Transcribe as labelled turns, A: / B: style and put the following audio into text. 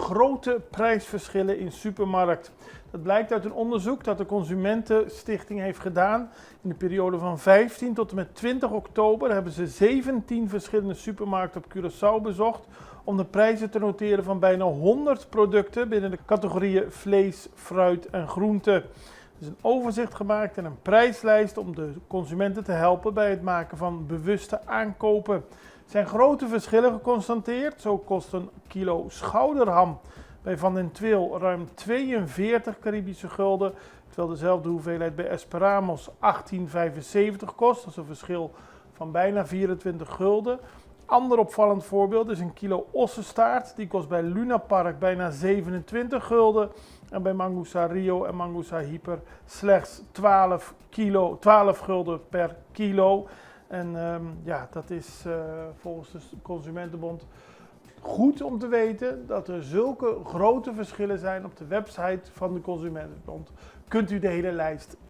A: grote prijsverschillen in supermarkt. Dat blijkt uit een onderzoek dat de Consumentenstichting heeft gedaan. In de periode van 15 tot en met 20 oktober hebben ze 17 verschillende supermarkten op Curaçao bezocht om de prijzen te noteren van bijna 100 producten binnen de categorieën vlees, fruit en groente. Er is een overzicht gemaakt en een prijslijst om de consumenten te helpen bij het maken van bewuste aankopen. Er zijn grote verschillen geconstateerd. Zo kost een kilo schouderham bij Van den Twil ruim 42 Caribische gulden, terwijl dezelfde hoeveelheid bij Esperamos 18,75 kost. Dat is een verschil van bijna 24 gulden. Ander opvallend voorbeeld is een kilo ossenstaart. Die kost bij Luna Park bijna 27 gulden. En bij Mangusa Rio en Mangusa Hyper slechts 12 gulden per kilo. En dat is volgens de Consumentenbond goed om te weten dat er zulke grote verschillen zijn op de website van de Consumentenbond. Kunt u de hele lijst